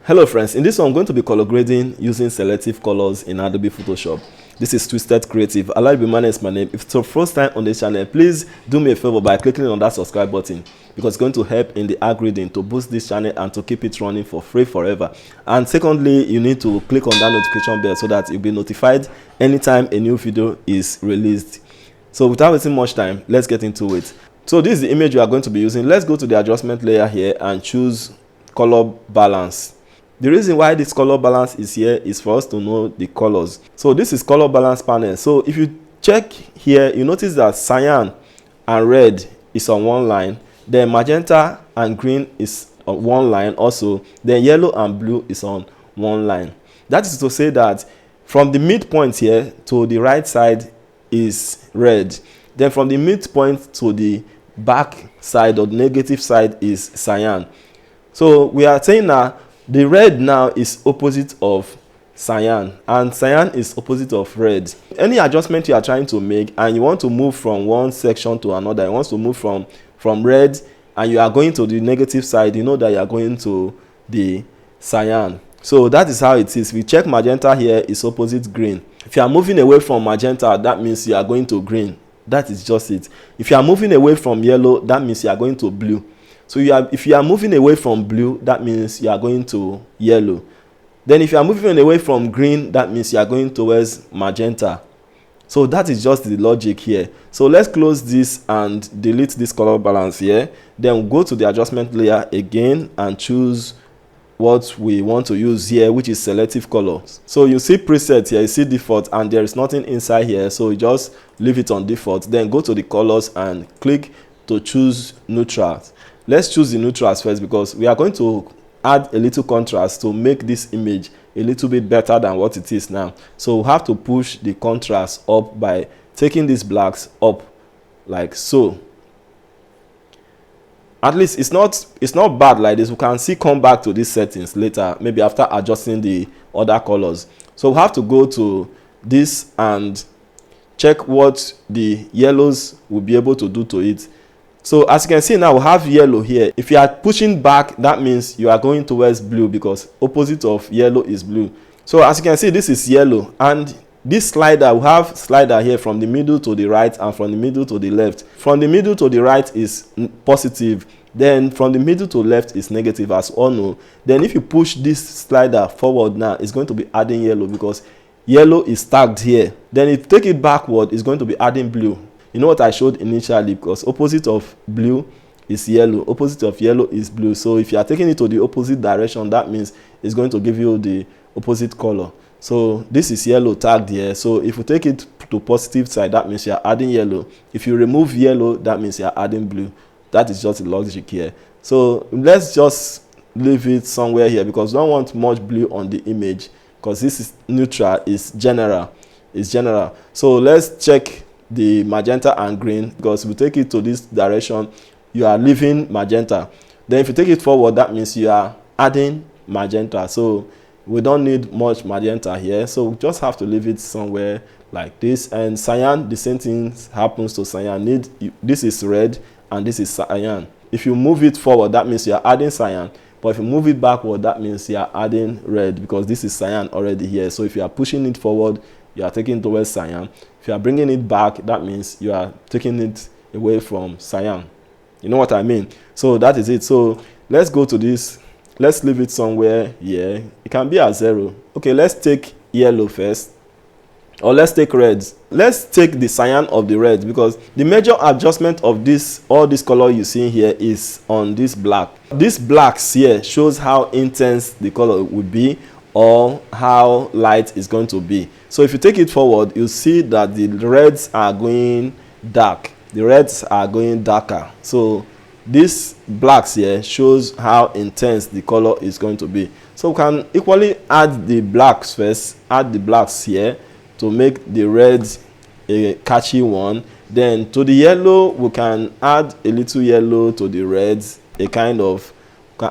Hello friends, in this one I'm going to be color grading using selective colors in Adobe Photoshop. This is Twisted Creative. I'd like to be managed my name. If it's your first time on this channel, please do me a favor by clicking on that subscribe button because it's going to help in the algorithm to boost this channel and to keep it running for free forever. And secondly, you need to click on that notification bell so that you'll be notified anytime a new video is released. So without wasting much time, let's get into it. So this is the image we are going to be using. Let's go to the adjustment layer here and choose color balance. The reason why this color balance is here is for us to know the colors. So this is color balance panel. So if you check here, you notice that cyan and red is on one line, then magenta and green is on one line also, then yellow and blue is on one line. That is to say that from the midpoint here to the right side is red, then from the midpoint to the back side or the negative side is cyan. So we are saying that the red now is opposite of cyan and cyan is opposite of red. Any adjustment you are trying to make and you want to move from one section to another, you want to move from red and you are going to the negative side, you know that you are going to the cyan. So that is how it is. We check magenta here is opposite green. If you are moving away from magenta, that means you are going to green. That is just it. If you are moving away from yellow, that means you are going to blue. So if you are moving away from blue, that means you are going to yellow. Then if you are moving away from green, that means you are going towards magenta. So that is just the logic here. So let's close this and delete this color balance here. Then we'll go to the adjustment layer again and choose what we want to use here, which is selective color. So you see preset here, you see default, and there is nothing inside here. So you just leave it on default. Then go to the colors and click to choose neutral. Let's choose the neutrals first because we are going to add a little contrast to make this image a little bit better than what it is now. So we have to push the contrast up by taking these blacks up like so. At least it's not bad like this. We can see come back to these settings later, maybe after adjusting the other colors. So we have to go to this and check what the yellows will be able to do to it. So as you can see now, we have yellow here. If you are pushing back, that means you are going towards blue because opposite of yellow is blue. So as you can see, this is yellow, and this slider, we have slider here from the middle to the right and from the middle to the left. From the middle to the right is positive, then from the middle to left is negative, as all know. Then if you push this slider forward now, it's going to be adding yellow because yellow is tagged here. Then if you take it backward, it's going to be adding blue. You know what I showed initially, because opposite of blue is yellow, opposite of yellow is blue. So if you are taking it to the opposite direction, that means it's going to give you the opposite color. So this is yellow tagged here. So if you take it to positive side, that means you are adding yellow. If you remove yellow, that means you are adding blue. That is just the logic here. So let's just leave it somewhere here because we don't want much blue on the image because this is neutral, it's general. So let's check the magenta and green because if you take it to this direction, you are leaving magenta. Then if you take it forward, that means you are adding magenta. So we don't need much magenta here, so we just have to leave it somewhere like this. And cyan, the same thing happens to cyan. This is red and this is cyan. If you move it forward, that means you are adding cyan, but if you move it backward, that means you are adding red because this is cyan already here. So if you are pushing it forward, you are taking it towards cyan. If you are bringing it back, that means you are taking it away from cyan. You know what I mean? So that is it. So let's go to this. Let's leave it somewhere here. It can be at 0. Okay, let's take yellow first. Or let's take reds. Let's take the cyan of the red because the major adjustment of all this color you see here is on this black. This blacks here shows how intense the color would be or how light is going to be. So if you take it forward, you'll see that the reds are going dark. The reds are going darker. So this blacks here shows how intense the color is going to be. So we can equally add the blacks first, add the blacks here to make the reds a catchy one. Then to the yellow, we can add a little yellow to the reds, can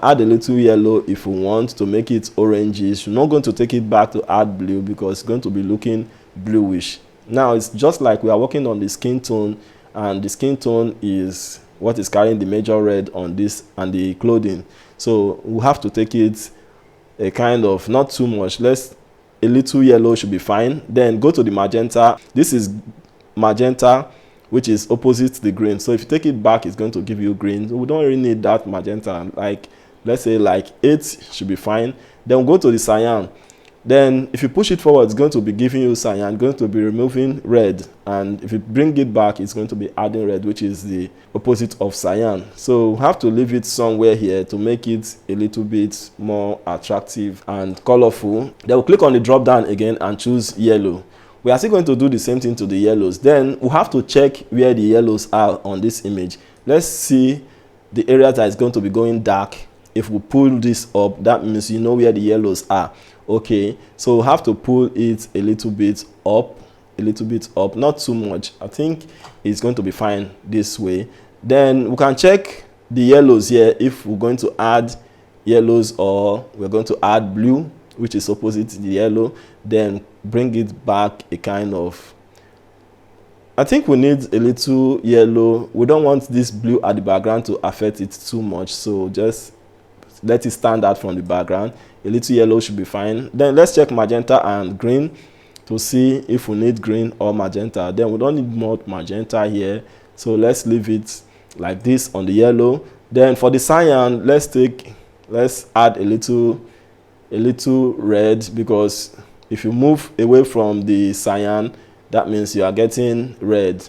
add a little yellow if we want to make it orangish. We're not going to take it back to add blue because it's going to be looking bluish. Now it's just like we are working on the skin tone, and the skin tone is what is carrying the major red on this and the clothing. So we have to take it a kind of, not too much, a little yellow should be fine. Then go to the magenta. This is magenta, which is opposite the green. So if you take it back, it's going to give you green. So we don't really need that magenta. Like, let's say like 8 should be fine. Then we'll go to the cyan. Then if you push it forward, it's going to be giving you cyan, going to be removing red. And if you bring it back, it's going to be adding red, which is the opposite of cyan. So we have to leave it somewhere here to make it a little bit more attractive and colorful. Then we'll click on the drop down again and choose yellow. We are still going to do the same thing to the yellows. Then we have to check where the yellows are on this image. Let's see the area that is going to be going dark. If we pull this up, that means you know where the yellows are. Okay, so we have to pull it a little bit up, not too much. I think it's going to be fine this way. Then we can check the yellows here if we're going to add yellows or we're going to add blue, which is opposite the yellow. Then bring it back a kind of, I think we need a little yellow. We don't want this blue at the background to affect it too much, so just let it stand out from the background. A little yellow should be fine. Then let's check magenta and green to see if we need green or magenta. Then we don't need more magenta here, so let's leave it like this on the yellow. Then for the cyan, let's add a little red, because if you move away from the cyan, that means you are getting red,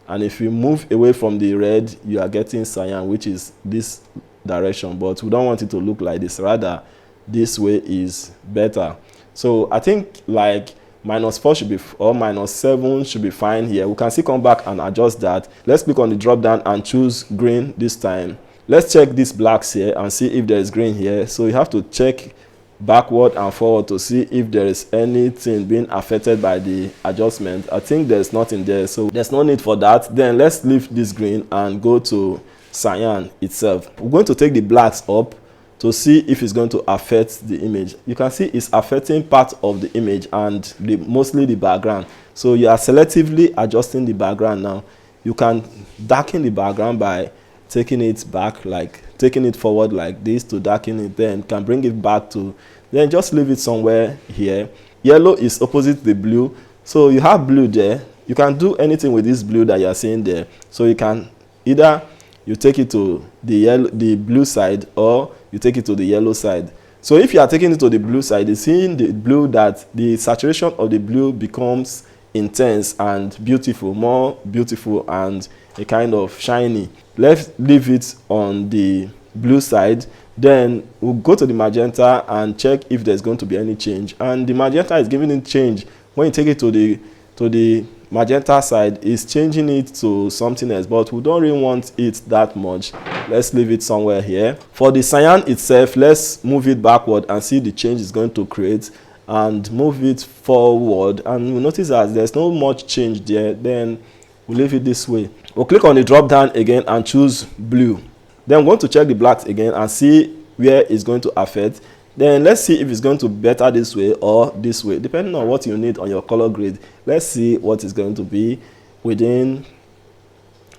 and if you move away from the red, you are getting cyan, which is this direction. But we don't want it to look like this, rather this way is better. So I think like -4 should be, or -7 should be fine here. We can still come back and adjust that. Let's click on the drop down and choose green this time. Let's check these blacks here and see if there is green here. So you have to check backward and forward to see if there is anything being affected by the adjustment. I think there's nothing there, so there's no need for that. Then let's leave this green and go to cyan itself. We're going to take the blacks up to see if it's going to affect the image. You can see it's affecting part of the image and mostly the background. So you are selectively adjusting the background now. You can darken the background by taking it back, like taking it forward like this to darken it, then can bring it back to, then just leave it somewhere here. Yellow is opposite the blue, so you have blue there. You can do anything with this blue that you are seeing there. So you can either you take it to the blue side, or you take it to the yellow side. So if you are taking it to the blue side, you see in the blue that the saturation of the blue becomes intense and beautiful, more beautiful and a kind of shiny. Let's leave it on the blue side. Then we'll go to the magenta and check if there's going to be any change. And the magenta is giving it change. When you take it to the magenta side, is changing it to something else, but we don't really want it that much. Let's leave it somewhere here. For the cyan itself, let's move it backward and see the change it's going to create, and move it forward, and we notice that there's not much change there. Then we'll leave it this way. We'll click on the drop down again and choose blue. Then we're going to check the blacks again and see where it's going to affect. Then let's see if it's going to be better this way or this way, depending on what you need on your color grade. Let's see what is going to be within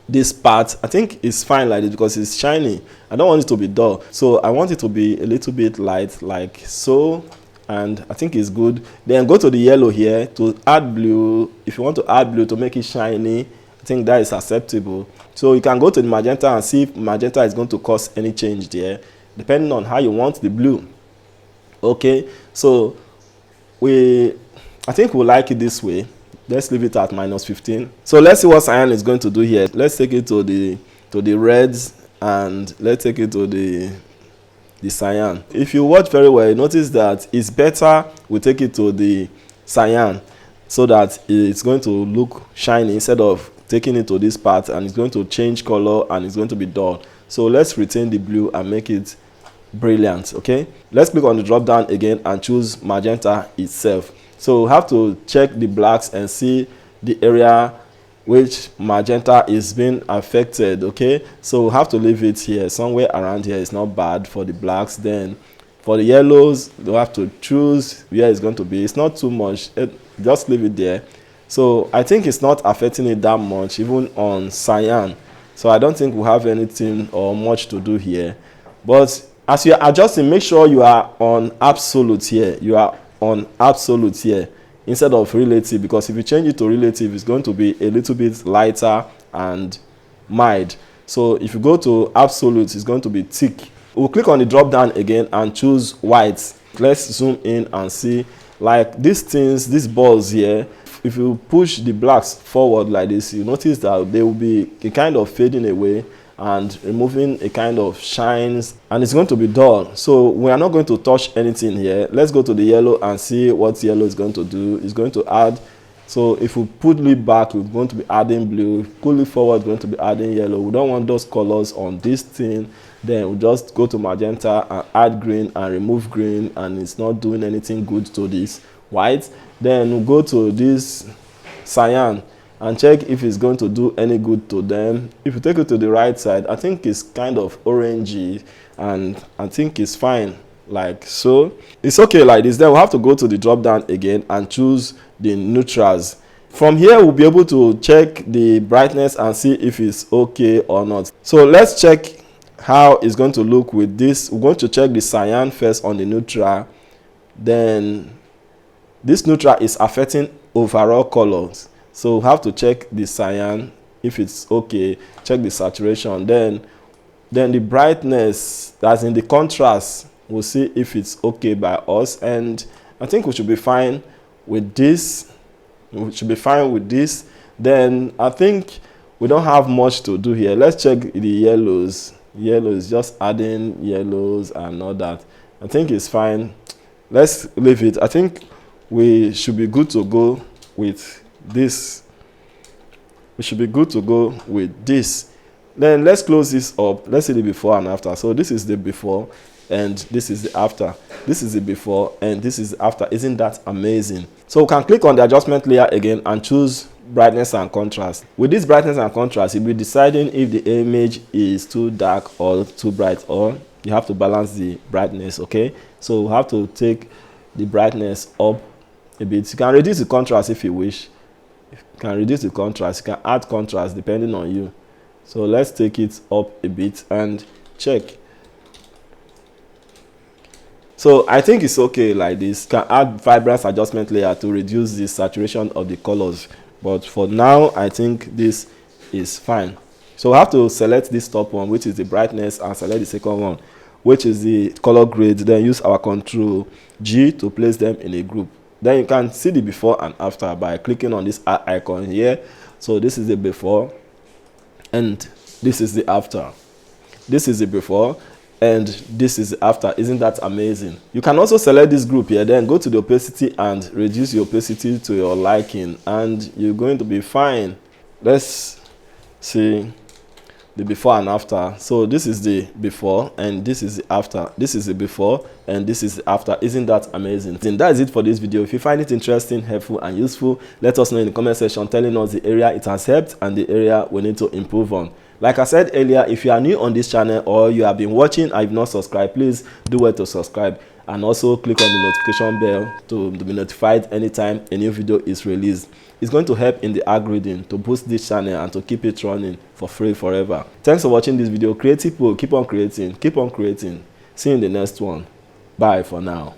this part. I think it's fine like this because it's shiny. I don't want it to be dull, so I want it to be a little bit light like so, and I think it's good. Then go to the yellow here to add blue. If you want to add blue to make it shiny, I think that is acceptable. So you can go to the magenta and see if magenta is going to cause any change there, depending on how you want the blue. Okay, so I think we'll like it this way. Let's leave it at -15. So let's see what cyan is going to do here. Let's take it to the reds, and let's take it to the cyan. If you watch very well, you notice that it's better we take it to the cyan, so that it's going to look shiny instead of taking it to this part and it's going to change color and it's going to be dull. So let's retain the blue and make it brilliant. Okay, let's click on the drop down again and choose magenta itself. So we have to check the blacks and see the area which magenta is being affected. Okay, so we have to leave it here somewhere around here. It's not bad for the blacks. Then for the yellows, we have to choose where it's going to be. It's not too much, just leave it there. So I think it's not affecting it that much, even on cyan. So I don't think we have anything or much to do here. But As you are adjusting, make sure you are on absolute here. You are on absolute here instead of relative, because if you change it to relative, it's going to be a little bit lighter and mild. So if you go to absolute, it's going to be thick. We'll click on the drop down again and choose white. Let's zoom in and see, like these things, these balls here, if you push the blacks forward like this, you notice that they will be a kind of fading away and removing a kind of shines, and it's going to be dull. So we are not going to touch anything here. Let's go to the yellow and see what yellow is going to do. It's going to add, so if we pull it back, we're going to be adding blue. Pull it forward, we're going to be adding yellow. We don't want those colors on this thing. Then we'll just go to magenta and add green and remove green, and it's not doing anything good to this white. Then we'll go to this cyan and check if it's going to do any good to them. If you take it to the right side, I think it's kind of orangey, and I think it's fine like so. It's okay like this. Then we'll have to go to the drop down again and choose the neutrals. From here, we'll be able to check the brightness and see if it's okay or not. So let's check how it's going to look with this. We're going to check the cyan first on the neutral. Then this neutral is affecting overall colors, so we have to check the cyan if it's okay. Check the saturation, then the brightness, that's in the contrast, we'll see if it's okay by us. And I think we should be fine with this. Then I think we don't have much to do here. Let's check the yellows. Yellows, just adding yellows and all that. I think it's fine. Let's leave it. I think we should be good to go with this. Then let's close this up. Let's see the before and after. So this is the before and this is the after. This is the before and this is the after. Isn't that amazing? So we can click on the adjustment layer again and choose brightness and contrast. With this brightness and contrast, you'll be deciding if the image is too dark or too bright, or you have to balance the brightness. Okay, so we have to take the brightness up a bit. You can reduce the contrast if you wish. You can reduce the contrast. You can add contrast depending on you. So let's take it up a bit and check. So I think it's okay like this. You can add vibrance adjustment layer to reduce the saturation of the colors, but for now I think this is fine. So we have to select this top one, which is the brightness, and select the second one, which is the color grade. Then use our Ctrl G to place them in a group. Then you can see the before and after by clicking on this icon here. So this is the before and this is the after. This is the before and this is the after. Isn't that amazing? You can also select this group here, then go to the opacity and reduce the opacity to your liking, and you're going to be fine. Let's see the before and after. So this is the before and this is the after. This is the before and this is the after. Isn't that amazing? And that is it for this video. If you find it interesting, helpful and useful, let us know in the comment section telling us the area it has helped and the area we need to improve on. Like I said earlier, if you are new on this channel or you have been watching and you've not subscribed, please do well to subscribe, and also click on the notification bell to be notified anytime a new video is released. It's going to help in the algorithm to boost this channel and to keep it running for free forever. Thanks for watching this video. Creative people, keep on creating, keep on creating. See you in the next one. Bye for now.